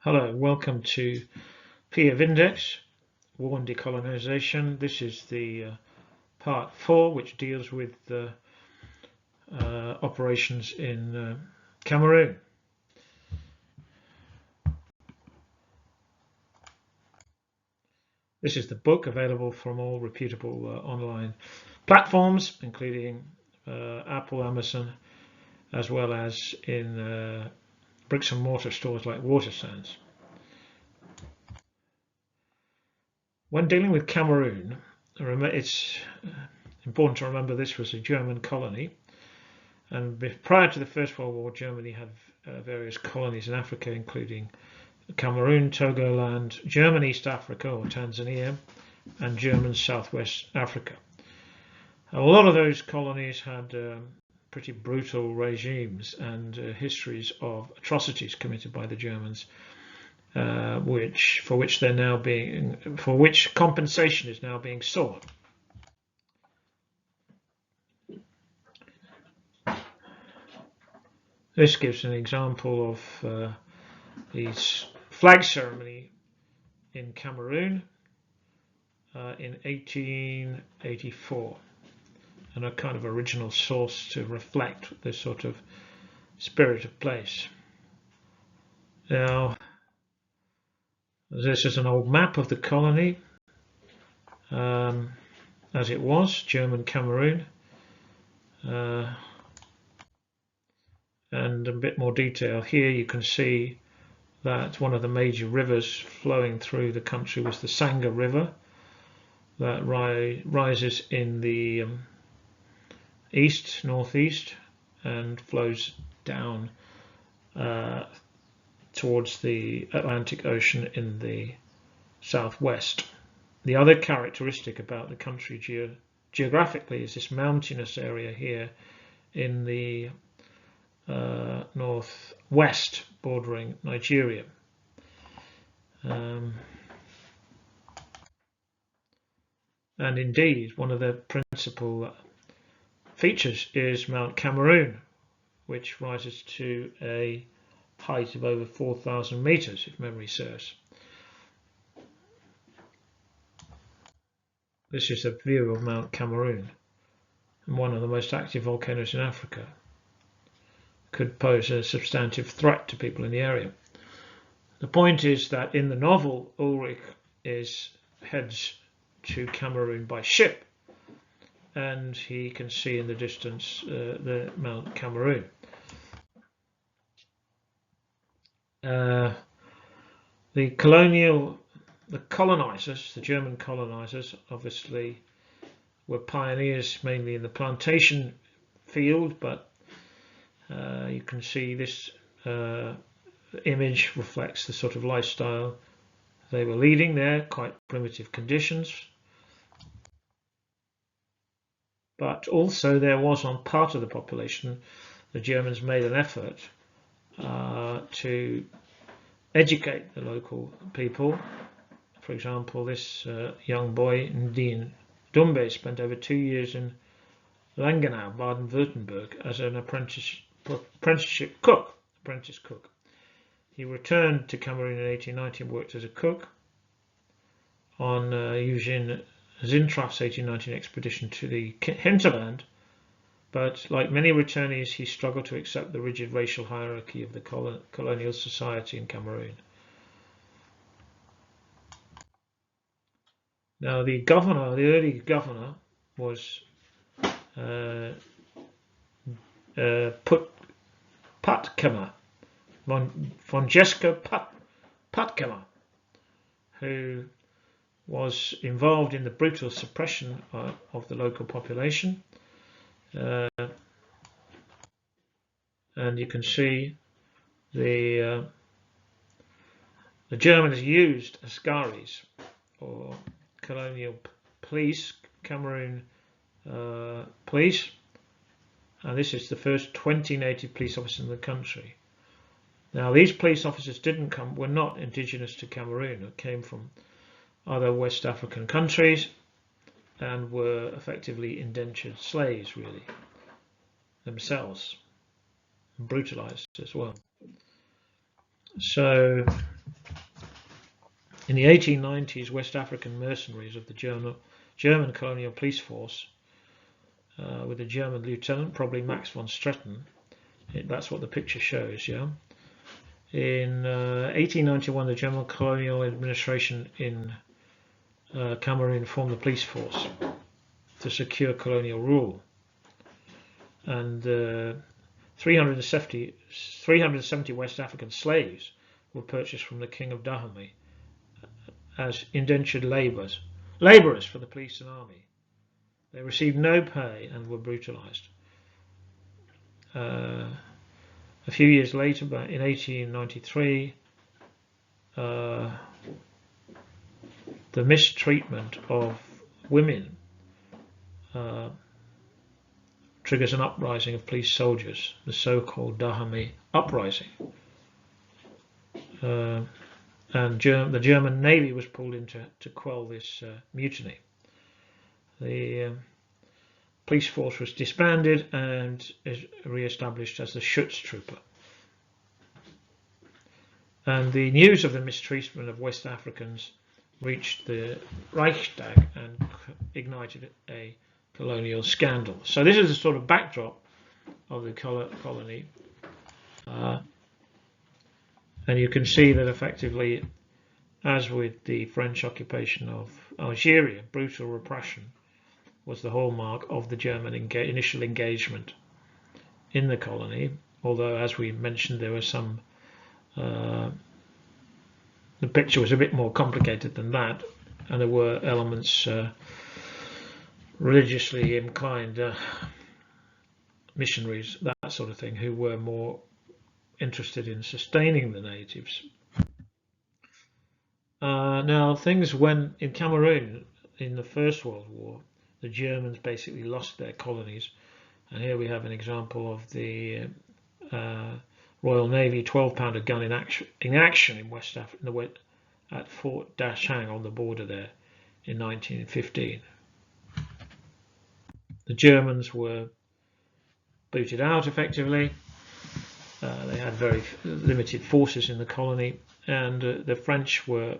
Hello, welcome to PiaVindex, War and Decolonisation. This is the part 4, which deals with operations in Cameroon. This is the book available from all reputable online platforms, including Apple, Amazon, as well as in bricks and mortar stores like Waterstones. When dealing with Cameroon, it's important to remember this was a German colony, and prior to the First World War, Germany had various colonies in Africa, including Cameroon, Togoland, German East Africa or Tanzania, and German Southwest Africa. A lot of those colonies had pretty brutal regimes and histories of atrocities committed by the Germans, for which compensation is now being sought. This gives an example of the flag ceremony in Cameroon in 1884, and a kind of original source to reflect this sort of spirit of place. Now, this is an old map of the colony as it was, German Cameroon, and a bit more detail. Here you can see that one of the major rivers flowing through the country was the Sanga River that rises in the northeast, and flows down towards the Atlantic Ocean in the southwest. The other characteristic about the country geographically is this mountainous area here in the northwest bordering Nigeria. And indeed, one of the principal features is Mount Cameroon, which rises to a height of over 4,000 meters, if memory serves. This is a view of Mount Cameroon, and one of the most active volcanoes in Africa. Could pose a substantive threat to people in the area. The point is that in the novel, Ulrich heads to Cameroon by ship, and he can see in the distance the Mount Cameroon. The colonizers, the German colonizers, obviously were pioneers mainly in the plantation field, but you can see this image reflects the sort of lifestyle they were leading there, quite primitive conditions. But also there was, on part of the population, the Germans made an effort to educate the local people. For example, this young boy, Nyobè, spent over 2 years in Langenau, Baden-Württemberg, as an apprentice cook. He returned to Cameroon in 1890 and worked as a cook on Eugene Zintraff's 1819 expedition to the hinterland, but like many returnees, he struggled to accept the rigid racial hierarchy of the colonial society in Cameroon. Now, the early governor was Patkama, Francesco Patkama, who was involved in the brutal suppression of the local population. And you can see the Germans used askaris, or colonial police, Cameroon police, and this is the first 20 native police officers in the country. Now, these police officers were not indigenous to Cameroon. It came from other West African countries and were effectively indentured slaves, really, themselves, brutalized as well. So In the 1890s, West African mercenaries of the German colonial police force, with a German lieutenant, probably Max von Stretten, that's what the picture shows, yeah. In 1891, the German colonial administration in Cameroon formed the police force to secure colonial rule, and 370 West African slaves were purchased from the King of Dahomey as indentured labourers for the police and army. They received no pay and were brutalised. A few years later, in 1893, the mistreatment of women triggers an uprising of police soldiers, the so-called Dahomey uprising. And the German Navy was pulled in to quell this mutiny. The police force was disbanded and is re-established as the Schutztruppe. And the news of the mistreatment of West Africans reached the Reichstag and ignited a colonial scandal. So this is the sort of backdrop of the colony. And you can see that effectively, as with the French occupation of Algeria, brutal repression was the hallmark of the German initial engagement in the colony, although, as we mentioned, there were some the picture was a bit more complicated than that, and there were elements religiously inclined missionaries, that sort of thing, who were more interested in sustaining the natives. Now, things went in Cameroon in the First World War. The Germans basically lost their colonies, and here we have an example of the Royal Navy 12-pounder gun in action in West Africa at Fort Dachang on the border there in 1915. The Germans were booted out effectively. They had very limited forces in the colony, and the French were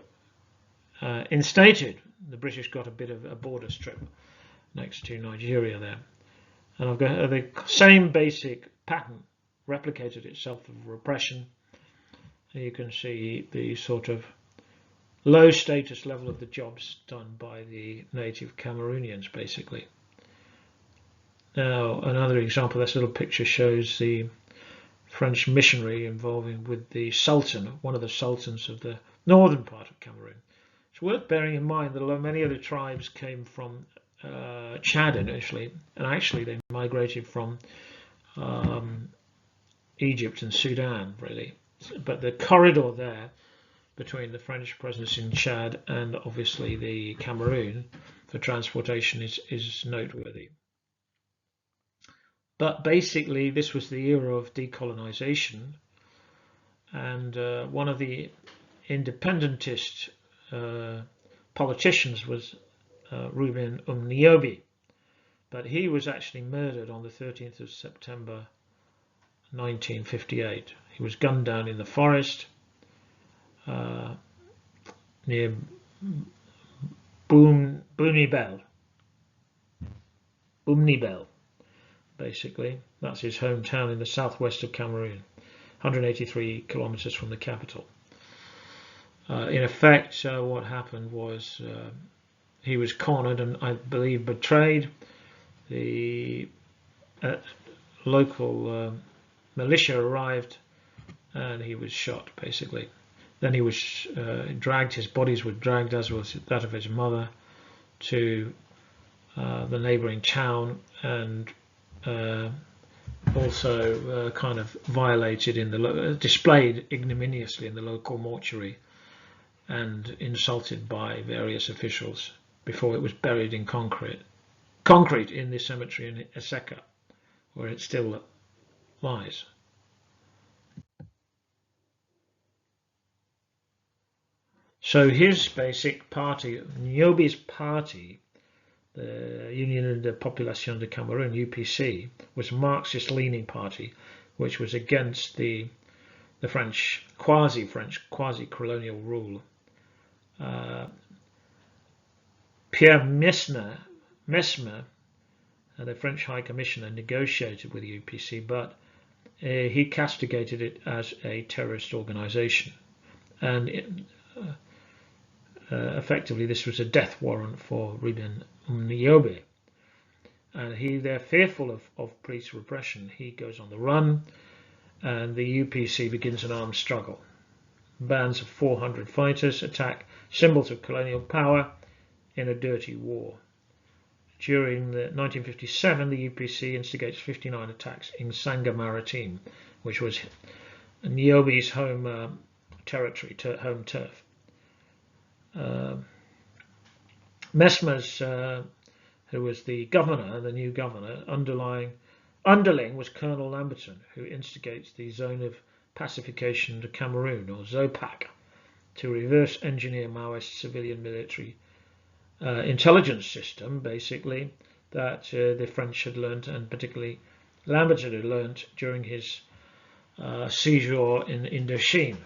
instated. The British got a bit of a border strip next to Nigeria there, and I've got the same basic pattern replicated itself of repression. You can see the sort of low status level of the jobs done by the native Cameroonians, basically. Now, another example, this little picture shows the French missionary involving with the Sultan, one of the sultans of the northern part of Cameroon. It's worth bearing in mind that although many of the tribes came from Chad initially, and actually they migrated from Egypt and Sudan, really. But the corridor there between the French presence in Chad and obviously the Cameroon for transportation is noteworthy. But basically this was the era of decolonization, and one of the independentist politicians was Ruben Nyobè, but he was actually murdered on the 13th of September 1958. He was gunned down in the forest near Moumié, basically. That's his hometown in the southwest of Cameroon, 183 kilometers from the capital. In effect, what happened was he was cornered and, I believe, betrayed. The local militia arrived and he was shot, basically. Then he was dragged, his bodies were dragged, as was that of his mother, to the neighbouring town, and also kind of violated in the displayed ignominiously in the local mortuary and insulted by various officials before it was buried in concrete in the cemetery in Eseka, where it still lies. So his basic party, Nyobè's party, the Union de Population de Cameroon, UPC, was a Marxist-leaning party which was against the French, quasi-colonial rule Pierre Mesmer, the French High Commissioner, negotiated with the UPC, but he castigated it as a terrorist organization, and effectively this was a death warrant for Ruben Nyobè. And they're fearful of police repression. He goes on the run, and the UPC begins an armed struggle. Bands of 400 fighters attack symbols of colonial power in a dirty war. During 1957, the UPC instigates 59 attacks in Sangha Maritime, which was Nyobè's home territory, home turf. Mesmer's, who was the governor, the new governor, underling was Colonel Lamberton, who instigates the Zone of Pacification to Cameroon, or ZOPAC, to reverse engineer Maoist civilian military intelligence system, basically, that the French had learnt, and particularly Lamberton had learnt during his seizure in Indochine,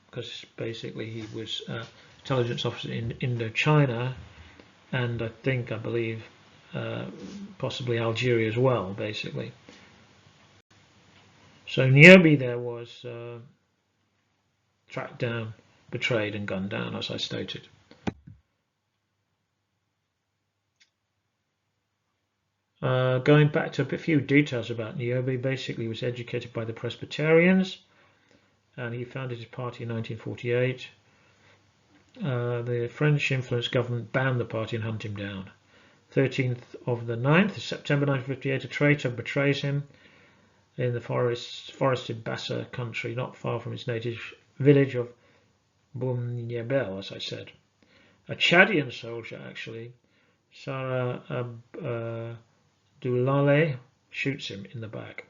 because basically he was intelligence officer in Indochina, and I believe possibly Algeria as well, basically. So Nyobè there was tracked down, betrayed and gunned down, as I stated. Going back to a few details about Nyobè, basically he was educated by the Presbyterians, and he founded his party in 1948. The French influenced government banned the party and hunted him down. 13th of the 9th of September 1958, a traitor betrays him in the forested Bassa country, not far from his native village of Moumié, as I said. A Chadian soldier, actually, Sarah Doulale, shoots him in the back.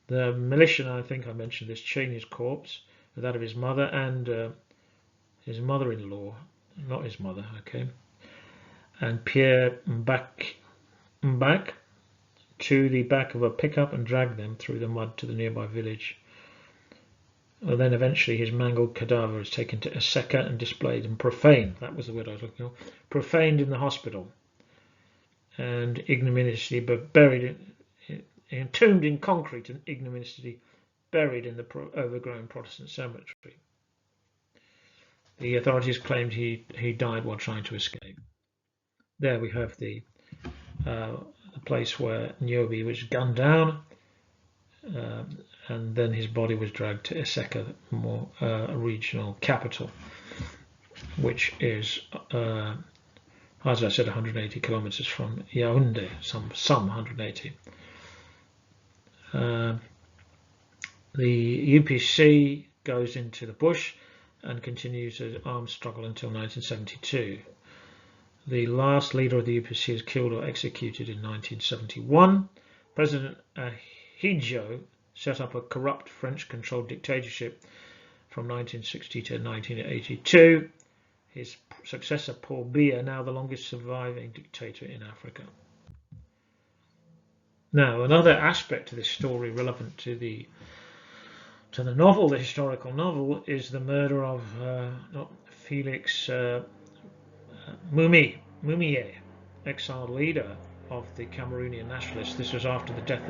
The militia, I think I mentioned this, chain his corpse with that of his mother and his mother-in-law, not his mother, okay, and Pierre Mbak to the back of a pickup and drag them through the mud to the nearby village. And then eventually his mangled cadaver is taken to Aseka and displayed and profaned, that was the word I was looking for, profaned in the hospital and ignominiously buried, entombed in concrete and ignominiously buried in the overgrown Protestant cemetery. The authorities claimed he died while trying to escape. There we have the place where Nyobè was gunned down, and then his body was dragged to Aseka, more regional capital, which is, as I said, 180 kilometers from Yaoundé, some 180. The UPC goes into the bush and continues an armed struggle until 1972. The last leader of the UPC is killed or executed in 1971. President Ahidjo set up a corrupt French-controlled dictatorship from 1960 to 1982. His successor, Paul Biya, now the longest surviving dictator in Africa. Now, another aspect to this story relevant to the novel, the historical novel, is the murder of Felix Moumié, exiled leader of the Cameroonian nationalists. This was after the death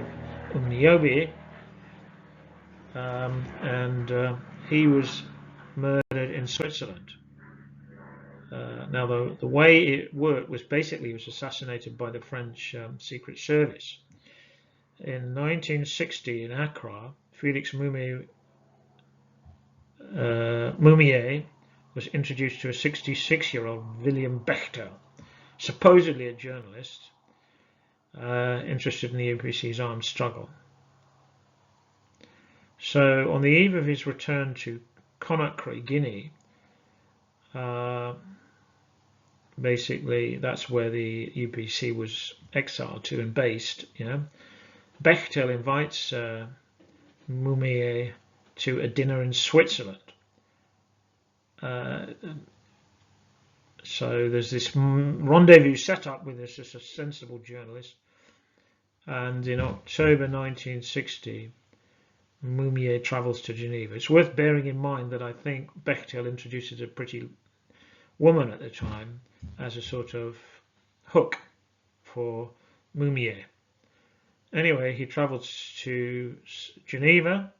of Nyobè, and he was murdered in Switzerland. Now, the way it worked was basically he was assassinated by the French Secret Service. In 1960, in Accra, Felix Moumié was introduced to a 66-year-old William Bechtel, supposedly a journalist interested in the UPC's armed struggle. So on the eve of his return to Conakry, Guinea, basically that's where the UPC was exiled to and based, Bechtel invites Moumié to a dinner in Switzerland. So there's this rendezvous set up with this as a sensible journalist, and in October 1960 Moumié travels to Geneva. It's worth bearing in mind that I think Bechtel introduces a pretty woman at the time as a sort of hook for Moumié. Anyway, he travelled to Geneva,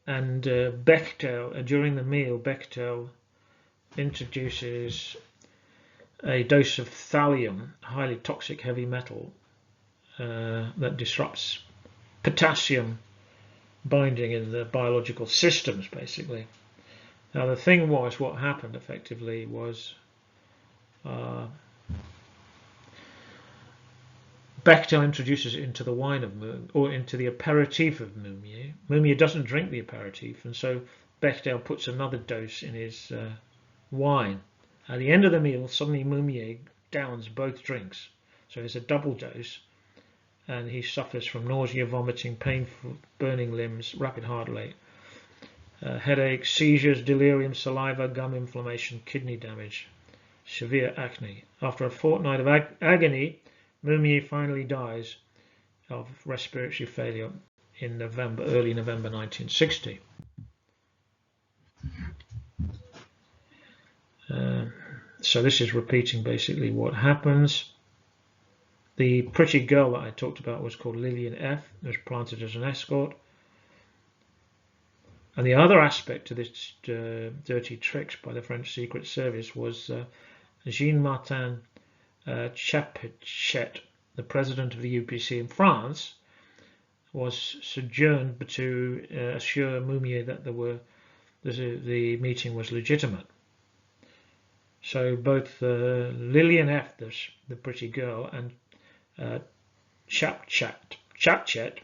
and Bechtel, during the meal, Bechtel introduces a dose of thallium, highly toxic heavy metal, that disrupts potassium binding in the biological systems, basically. Now the thing was, what happened effectively was Bechtel introduces it into the wine of Moumié, or into the aperitif of Moumié. Moumié doesn't drink the aperitif, and so Bechtel puts another dose in his wine. At the end of the meal, suddenly Moumié downs both drinks, so it's a double dose, and he suffers from nausea, vomiting, painful burning limbs, rapid heart rate, headache, seizures, delirium, saliva, gum inflammation, kidney damage, severe acne. After a fortnight of agony, Moumié finally dies of respiratory failure in early November 1960. So this is repeating basically what happens. The pretty girl that I talked about was called Lillian F. It was planted as an escort. And the other aspect to this dirty tricks by the French Secret Service was Jean-Martin Chapechet, the president of the UPC in France, was sojourned to assure Moumié that the meeting was legitimate. So both Lillian F, the pretty girl, and Chapechet,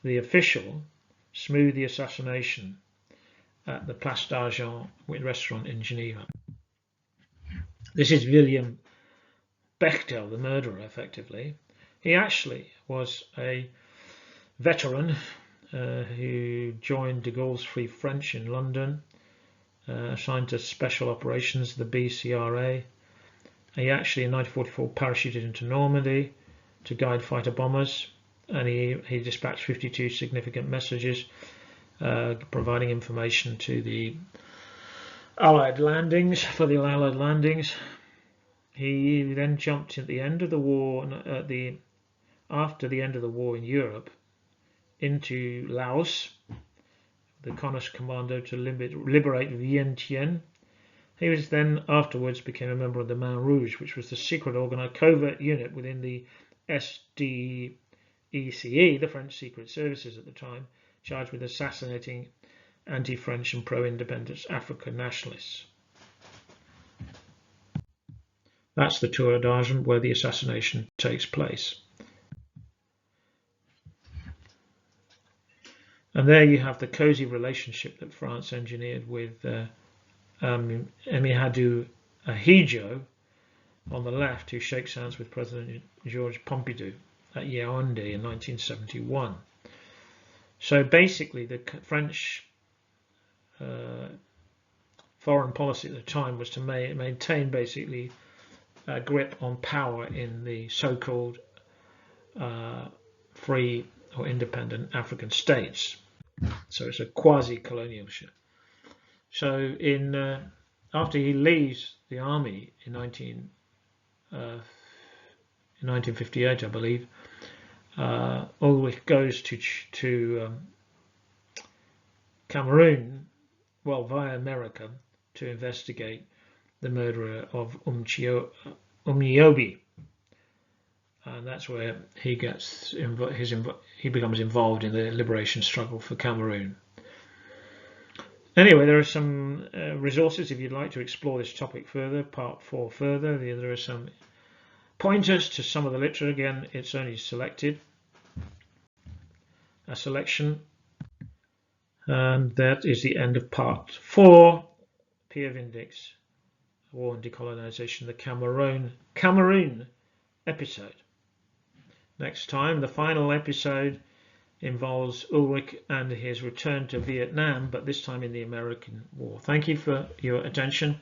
the official, smoothed the assassination at the Place d'Argent restaurant in Geneva. This is William Bechtel, the murderer, effectively. He actually was a veteran who joined de Gaulle's Free French in London, assigned to special operations, the BCRA. He actually in 1944 parachuted into Normandy to guide fighter bombers, and he dispatched 52 significant messages providing information to the Allied landings, for the Allied landings. He then jumped at the end of the war, after the end of the war in Europe, into Laos, the Connaught Commando, to liberate Vientiane. He was then afterwards became a member of the Main Rouge, which was the secret organized covert unit within the SDECE, the French Secret Services at the time, charged with assassinating anti-French and pro-independence African nationalists. That's the Tour d'Argent where the assassination takes place. And there you have the cosy relationship that France engineered with Emihadou Ahidjo on the left, who shakes hands with President Georges Pompidou at Yaoundé in 1971. So basically the French foreign policy at the time was to maintain basically a grip on power in the so-called free or independent African states. So it's a quasi-colonialship. So after he leaves the army in 1958, I believe, Ulrich goes to Cameroon, well, via America, to investigate the murderer of Nyobè, and that's where he gets he becomes involved in the liberation struggle for Cameroon. Anyway, there are some resources if you'd like to explore this topic further, part 4 further. There are some pointers to some of the literature. Again, it's only a selection, and that is the end of part 4, PiaVindex, War and Decolonization, the Cameroon episode. Next time, the final episode involves Ulrich and his return to Vietnam, but this time in the American War. Thank you for your attention.